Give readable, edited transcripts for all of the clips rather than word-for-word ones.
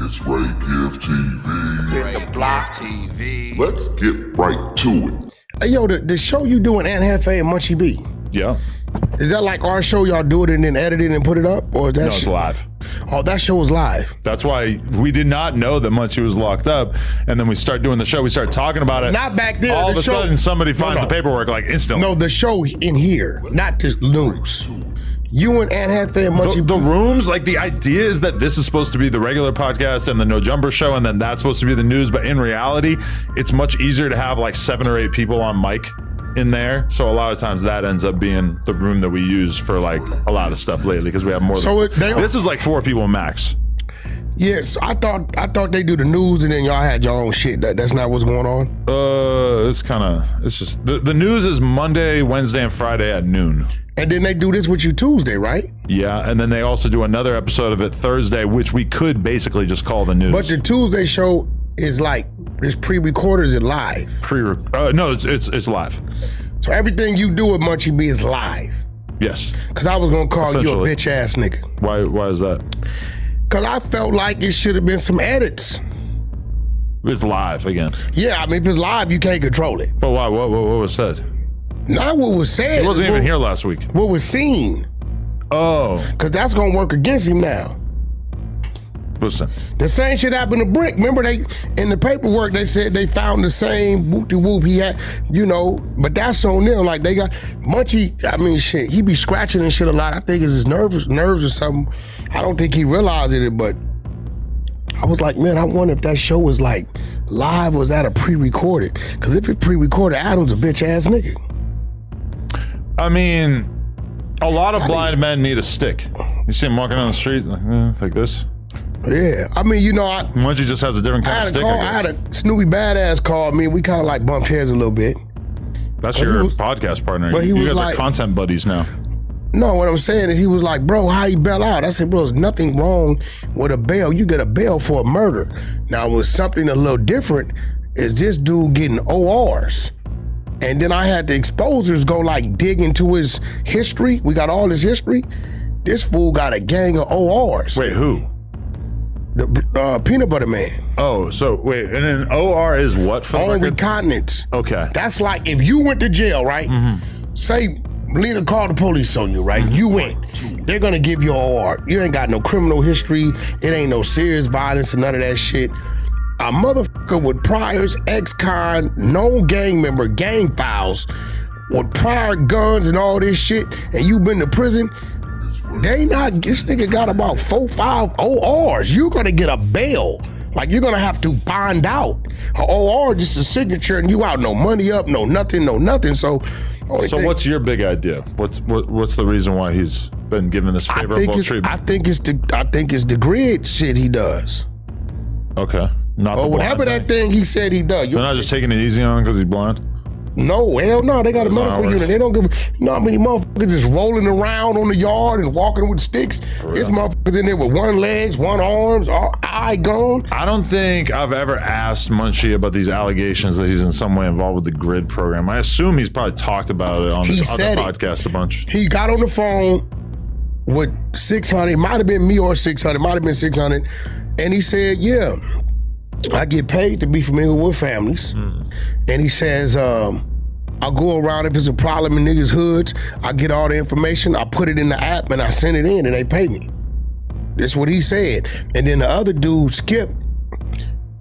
It's Ray Gift TV. The Block TV. Let's get right to it. Hey, yo, the show you doing Aunt Hefe and Munchie B. Yeah. Is that like our show? Y'all do it and then edit it and put it up, or is that? No, it's live. Oh, that show was live. That's why we did not know that Munchie was locked up, and then we start doing the show. We start talking about it. Not back there. All of a sudden, somebody finds the paperwork like instantly. No, the show in here, not the news. You and Aunt Hefe and Munchie. The rooms, like the idea is that this is supposed to be the regular podcast and the No Jumper show, and then that's supposed to be the news. But in reality, it's much easier to have like 7 or 8 people on mic in there. So a lot of times that ends up being the room that we use for like a lot of stuff lately because we have more. So this is like 4 people max. Yes, I thought they do the news and then y'all had your own shit. That's not what's going on. It's just the news is Monday, Wednesday, and Friday at noon. And then they do this with you Tuesday, right? Yeah, and then they also do another episode of it Thursday, which we could basically just call the news. But the Tuesday show is like, it's pre-recorded, is it live? No, it's live. So everything you do with Munchie B is live? Yes. Because I was going to call you a bitch ass nigga. Why is that? Because I felt like it should have been some edits. It's live again. Yeah, I mean, if it's live, you can't control it. But why? What was said? Not what was said. He wasn't even here last week. What was seen. Oh. Because that's going to work against him now. Listen. The same shit happened to Brick. Remember, in the paperwork, they said they found the same whoop-de-whoop he had, but that's on them. Like, they got Munchie, I mean, shit, he be scratching and shit a lot. I think it's his nerves or something. I don't think he realized it, but I was like, man, I wonder if that show was like live or was that a pre-recorded? Because if it's pre-recorded, Adam's a bitch-ass nigga. I mean, a lot of blind men need a stick. You see him walking down the street like this? Yeah, I mean, Munchie just has a different kind of stick. I had a Snoopy Badass call me. We kind of like bumped heads a little bit. That's your podcast partner. But you guys are content buddies now. No, what I'm saying is he was like, bro, how he bail out? I said, bro, there's nothing wrong with a bail. You get a bail for a murder. Now, with something a little different is this dude getting ORs. And then I had the exposers go like dig into his history. We got all his history. This fool got a gang of ORs. Wait, who? The Peanut Butter Man. Oh, so wait, and then OR is what for? On reconnaissance. Okay. That's like if you went to jail, right? Mm-hmm. Say Lena called the police on you, right? Mm-hmm. You went. They're gonna give you an OR. You ain't got no criminal history. It ain't no serious violence or none of that shit. A motherfucker with priors, ex-con, known gang member, gang files, with prior guns and all this shit, and you been to prison. This nigga got about 4-5 ORs. You're gonna get a bail. Like you're gonna have to bond out. An OR just a signature and you out, no money up, no nothing. So what's your big idea? What's the reason why he's been given this favorable treatment? I think it's the Gryd shit he does. Okay. Not the whatever that thing he said he does. They're not just taking it easy on him because he's blind? No, hell no. They got a medical unit. They don't give how many motherfuckers just rolling around on the yard and walking with sticks. This motherfuckers in there with one legs, one arms, eye gone. I don't think I've ever asked Munchie about these allegations that he's in some way involved with the Gryd program. I assume he's probably talked about it on this other podcast a bunch. He got on the phone with 600. It might have been me or 600. Might have been 600. And he said, yeah, I get paid to be familiar with families. And he says, I'll go around if it's a problem in niggas' hoods. I get all the information, I put it in the app and I send it in and they pay me. That's what he said. And then the other dude, Skip,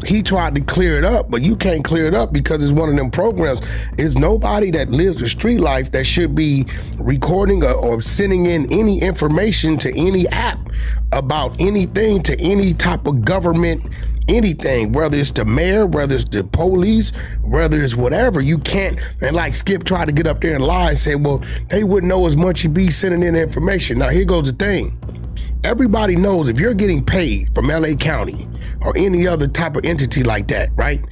he tried to clear it up, but you can't clear it up because it's one of them programs. It's nobody that lives a street life that should be recording or sending in any information to any app about anything to any type of government, anything, whether it's the mayor, whether it's the police, whether it's whatever. You can't, and like Skip tried to get up there and lie and say, well, they wouldn't know as Munchie B sending in information. Now here goes the thing. Everybody knows if you're getting paid from LA County or any other type of entity like that, right?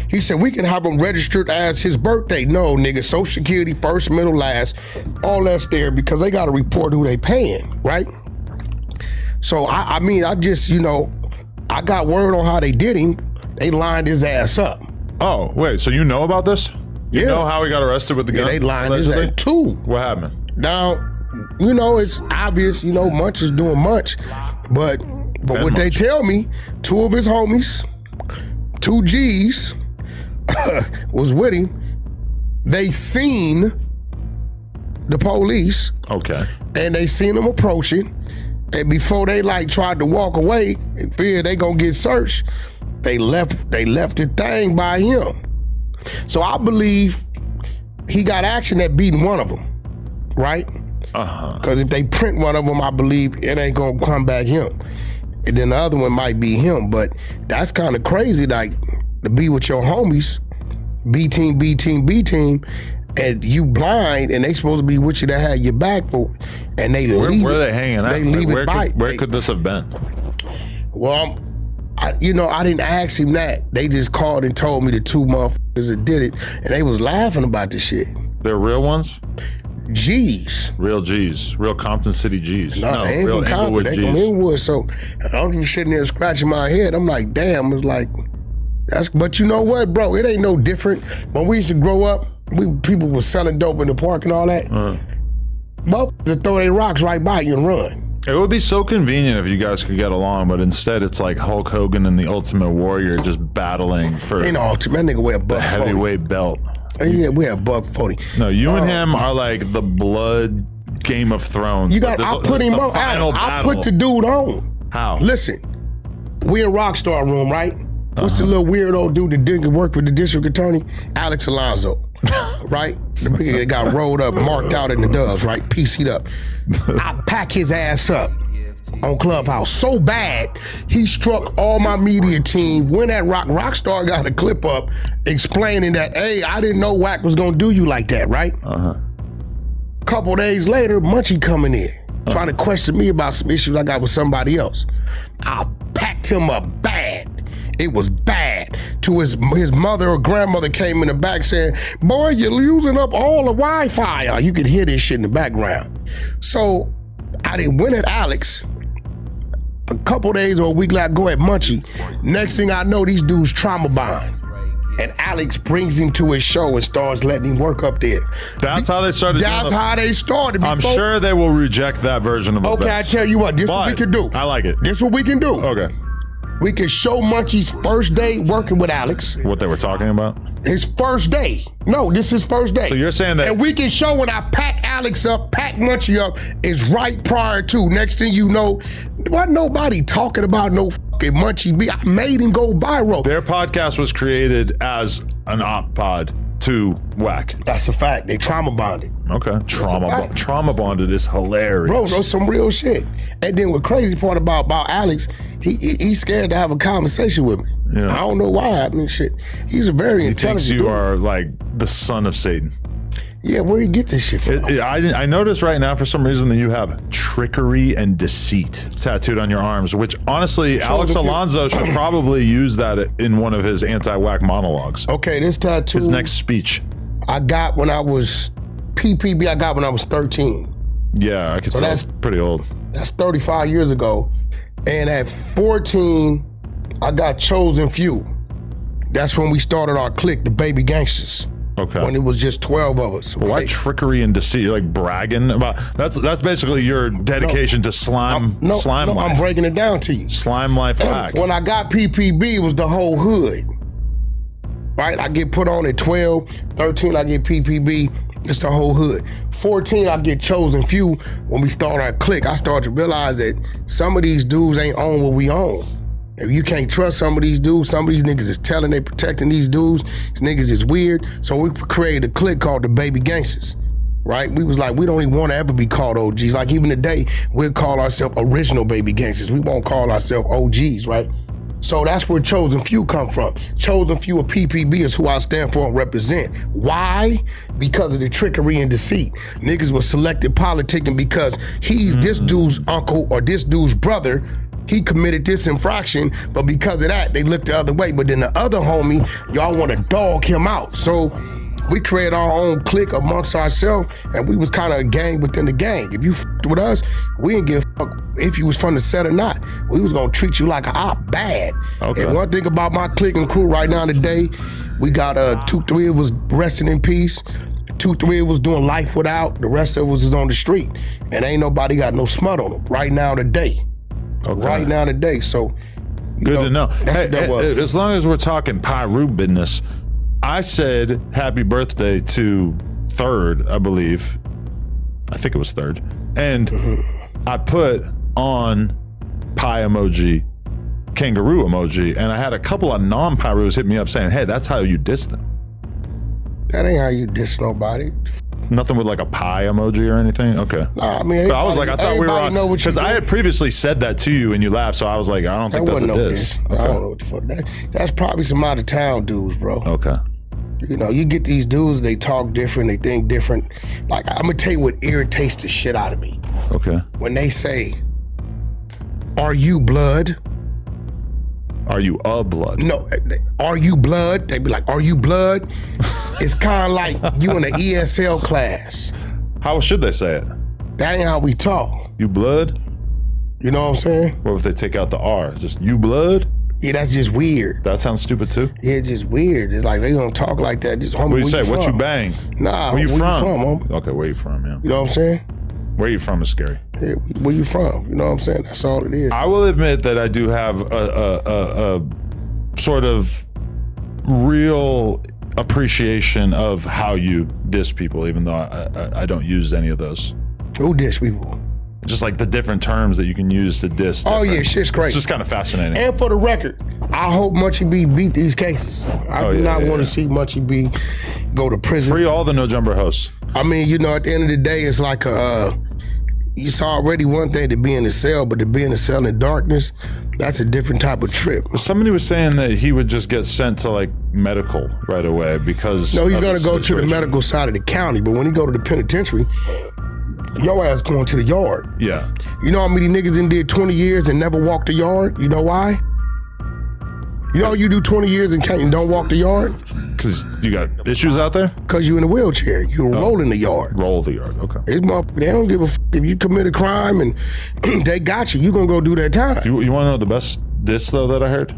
He said, we can have him registered as his birthday. No, nigga, Social Security, first, middle, last, all that's there because they got to report who they paying, right? So, I mean, I just, I got word on how they did him. They lined his ass up. Oh, wait, so you know about this? You know how he got arrested with the gun? Yeah, they lined his ass too. What happened? Now, it's obvious, Munch is doing Munch, but But And what they Munchie. tell me, 2 of his homies, 2 G's, was with him. They seen the police. Okay. And they seen him approaching. And before they like tried to walk away and feared they gonna get searched, they left the thing by him. So I believe he got action at beating one of them, right? Because if they print one of them, I believe it ain't gonna come back him. And then the other one might be him. But that's kind of crazy, like to be with your homies, B team, and you blind, and they supposed to be with you to have your back for, and they leave. Where are they hanging out? They leave it by. Where could this have been? Well, I didn't ask him that. They just called and told me the 2 motherfuckers that did it, and they was laughing about the shit. They're real ones? G's. Real G's. Real Compton City G's. No, they ain't real from Compton. Inglewood They from G's. Inglewood. So I'm just sitting there scratching my head. I'm like, damn. It's like, but you know what, bro? It ain't no different. When we used to grow up, people was selling dope in the park and all that. Motherfuckers throw their rocks right by you and run. It would be so convenient if you guys could get along, but instead it's like Hulk Hogan and the Ultimate Warrior just battling for Ain't all that nigga wear a the buck 40. heavyweight belt. Yeah, we have buck 40. No, you and him are like the blood Game of Thrones. You got. I put him on. I put the dude on. How? Listen, we in Rockstar room, right? What's the little weirdo dude that didn't work with the district attorney? Alex Alonso, right? The nigga that got rolled up, marked out in the doves, right? PC'd up. I pack his ass up on Clubhouse so bad, he struck all my media team. When that Rockstar got a clip up explaining that, hey, I didn't know Wack was gonna do you like that, right? Couple days later, Munchie coming in, trying to question me about some issues I got with somebody else. I packed him up bad. It was bad. To his mother or grandmother came in the back saying, boy, you're using up all the Wi-Fi. You could hear this shit in the background. So I didn't win at Alex. A couple days or a week later, I go at Munchie. Next thing I know, these dudes trauma bond. And Alex brings him to his show and starts letting him work up there. That's how they started. That's how they started. I'm sure they will reject that version of events. Okay, I tell you what, this what we can do. I like it. This what we can do. Okay. We can show Munchie's first day working with Alex. What they were talking about? His first day. No, this is his first day. So you're saying that... And we can show when I pack Alex up, pack Munchie up, is right prior to. Next thing you know, wasn't nobody talking about no fucking Munchie B. I made him go viral. Their podcast was created as an op pod to Wack. That's a fact. They trauma bonded. Okay. Trauma bonded is hilarious. Bro, that's some real shit. And then the crazy part about Alex, he's scared to have a conversation with me. Yeah. I don't know why. I mean, shit. He's a very intelligent Thinks you dude. are like the son of Satan. Yeah, where you get this shit from? I notice right now for some reason that you have trickery and deceit tattooed on your arms, which honestly, Alex Alonso should probably use that in one of his anti-Wack monologues. Okay, this tattoo. His next speech. I got when I was PPB. I got when I was 13. Yeah, I could tell. That's pretty old. That's 35 years ago. And at 14, I got Chosen Few. That's when we started our clique, the Baby Gangsters. Okay. When it was just 12 of us. Right? Why trickery and deceit? You're like bragging about that's basically your dedication to slime life. I'm breaking it down to you. Slime life Wack. When I got PPB, it was the whole hood. Right? I get put on at 12, 13, I get PPB. It's the whole hood. 14, I get Chosen Few. When we start our clique, I start to realize that some of these dudes ain't on what we own. If you can't trust some of these dudes, some of these niggas is telling they protecting these dudes. These niggas is weird. So we created a clique called the Baby Gangsters, right? We was like, we don't even want to ever be called OGs. Like even today, we'll call ourselves original Baby Gangsters. We won't call ourselves OGs, right? So that's where Chosen Few come from. Chosen Few of PPB is who I stand for and represent. Why? Because of the trickery and deceit. Niggas was selected politicking because he's this dude's uncle or this dude's brother. He committed this infraction, but because of that, they looked the other way. But then the other homie, y'all want to dog him out. So we created our own clique amongst ourselves, and we was kind of a gang within the gang. If you f***ed with us, we didn't give a fuck if you was from the set or not. We was gonna treat you like an op bad. Okay. And one thing about my clique and crew right now today, we got 2-3 of us resting in peace. 2-3 of us doing life without. The rest of us is on the street, and ain't nobody got no smut on them right now today. right now today. So, good to know. That's Hey, what that was. as long as we're talking Pyru business, I said happy birthday to Third, I believe. I think it was Third. And I put on pie emoji, kangaroo emoji, and I had a couple of non-Pyrus hit me up saying, hey, that's how you diss them. That ain't how you diss nobody. Nothing with like a pie emoji or anything? Okay. Nah, I mean, But I was like, I thought we were on, because I had previously said that to you and you laughed, so I was like, I don't think that's a diss. Okay. I don't know what the fuck that's probably some out of town dudes, bro. Okay. You know, you get these dudes, they talk different, they think different. Like, I'm gonna tell you what irritates the shit out of me. Okay. When they say, are you blood? Are you a blood? No, are you blood? They be like, are you blood? It's kind of like you in an ESL class. How should they say it? That ain't how we talk. You blood? You know what I'm saying? What if they take out the R? Just you blood? Yeah, that's just weird. That sounds stupid too. Yeah, it's just weird. It's like they don't talk like that. Just, homie, What do you say? where What you from? bang? Nah, Where you from? homie? Okay, where you from? Yeah. You know what I'm saying? Where you from is scary. Yeah, where you from? You know what I'm saying? That's all it is. I will admit that I do have a sort of real appreciation of how you diss people, even though I don't use any of those. Who diss people? Just like the different terms that you can use to diss. Oh different. yeah, shit's crazy. It's just kind of fascinating. And for the record, I hope Munchie B beat these cases. I do not want to see Munchie B go to prison. Free all the No Jumper hosts. I mean, you know, at the end of the day, it's like it's already one thing to be in the cell, but to be in the cell in darkness, that's a different type of trip. Somebody was saying that he would just get sent to like medical right away because No, he's going of to go to the situation. medical side of the county, but when he go to the penitentiary, your ass going to the yard. Yeah. You know how many niggas in did 20 years and never walked the yard? You know why? You know you do 20 years and don't walk the yard? Because you got issues out there? Because you in a wheelchair. You roll in the yard. Roll the yard. Okay. It's they don't give a f if you commit a crime and they got you. You gonna go do that time. You want to know the best diss though that I heard?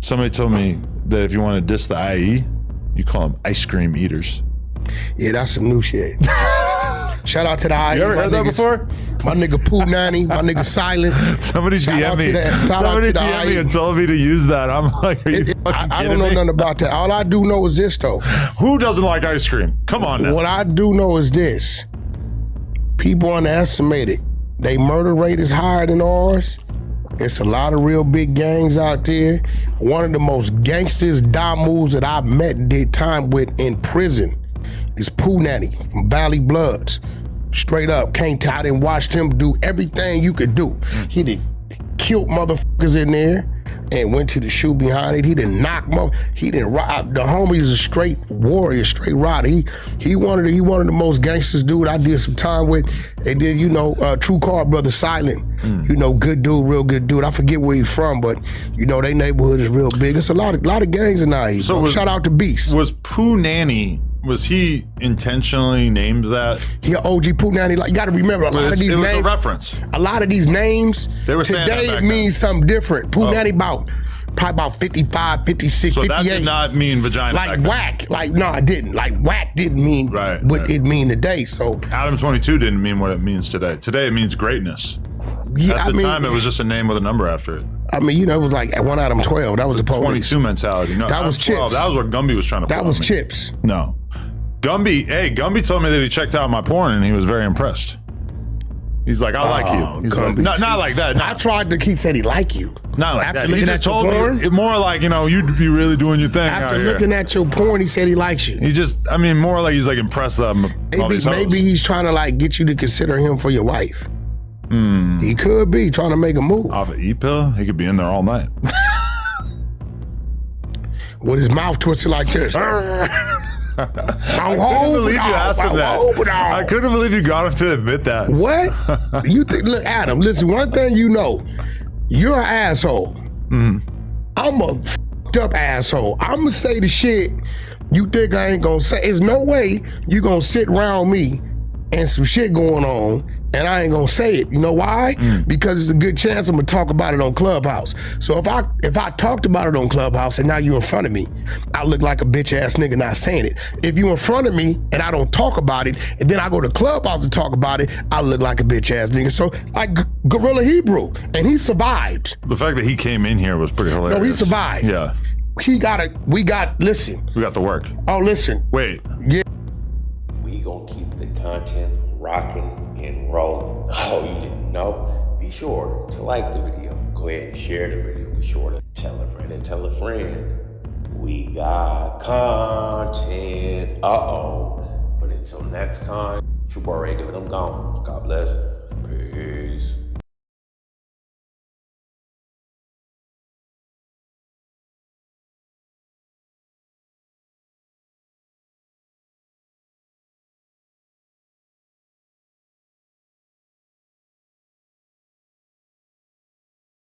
Somebody told me that if you want to diss the IE, you call them ice cream eaters. Yeah, that's some new shit. Shout out to the IE. You ever heard that before? My nigga Pooh Nanny, my nigga Silent. Somebody Shout out DM me. to the- shout out Somebody to the DM me IE. and told me to use that. I'm like, are you fucking I kidding don't know me? nothing about that. All I do know is this though. Who doesn't like ice cream? Come on now. What I do know is this. People underestimate it. They murder rate is higher than ours. It's a lot of real big gangs out there. One of the most gangsters, moves that I've met and did time with in prison is Pooh Nanny from Valley Bloods. Straight up, can't tell. I didn't watch him do everything you could do. He did killed motherfuckers in there and went to the shoe behind it. He didn't knock he didn't rob. The homie is a straight warrior, straight rider. He one of the most gangsters dude I did some time with. And then, you know, True Car Brother Silent. You know, good dude, real good dude. I forget where he's from, but you know, they neighborhood is real big. It's a lot of gangs in IE. So Shout out to Beast. Was Pooh Nanny, was he intentionally named that? He an OG Pooh Nanny. Like, you gotta remember a lot of these It was names. a reference. A lot of these names They were saying that today back it means something different. Pooh Nanny probably about 55, 56, So 58. that did not mean vagina back like then. Wack. Like, no, it didn't. Like Wack didn't mean what it mean today. So Adam 22 didn't mean what it means today. Today it means greatness. yeah, At the time, it was just a name with a number after it. I mean, you know, it was like at 1 Adam 12. That was the police. 22 mentality. No, That was Adam 12, Chips. That was what Gumby was trying to. That put was on me. Chips. No, Gumby told me that he checked out my porn and he was very impressed. He's like, I like you. He's like, Gumby, not like that. I tried to keep saying he like you. Not like After that. He looking just at your told porn? me more like, you know, you be really doing your thing out After here. looking at your porn, he said he likes you. He just, I mean, more like he's like impressed that I'm all these hoes. Maybe he's trying to like get you to consider him for your wife. He could be trying to make a move. Off an E-pill, he could be in there all night. With his mouth twisted like this. I couldn't believe you asked him that. I couldn't believe you got him to admit that. What? You think? Look, Adam. Listen. One thing you know, you're an asshole. I'm a f***ed up asshole. I'm gonna say the shit you think I ain't gonna say. There's no way you gonna sit around me and some shit going on, And I ain't gonna say it. You know why? Because it's a good chance I'm gonna talk about it on Clubhouse. So if I talked about it on Clubhouse and now you in front of me, I look like a bitch ass nigga not saying it. If you in front of me and I don't talk about it, and then I go to Clubhouse to talk about it, I look like a bitch ass nigga. So like Gorilla Hebrew, and he survived. The fact that he came in here was pretty hilarious. No, he survived. Yeah. Listen. We got the work. Oh, listen. Wait. Yeah. We gonna keep the content rocking and rolling. Oh, you didn't know? Be sure to like the video. Go ahead and share the video. Be sure to tell a friend and tell a friend. We got content. But until next time, it's your boy Ray David. I'm gone. God bless. Peace.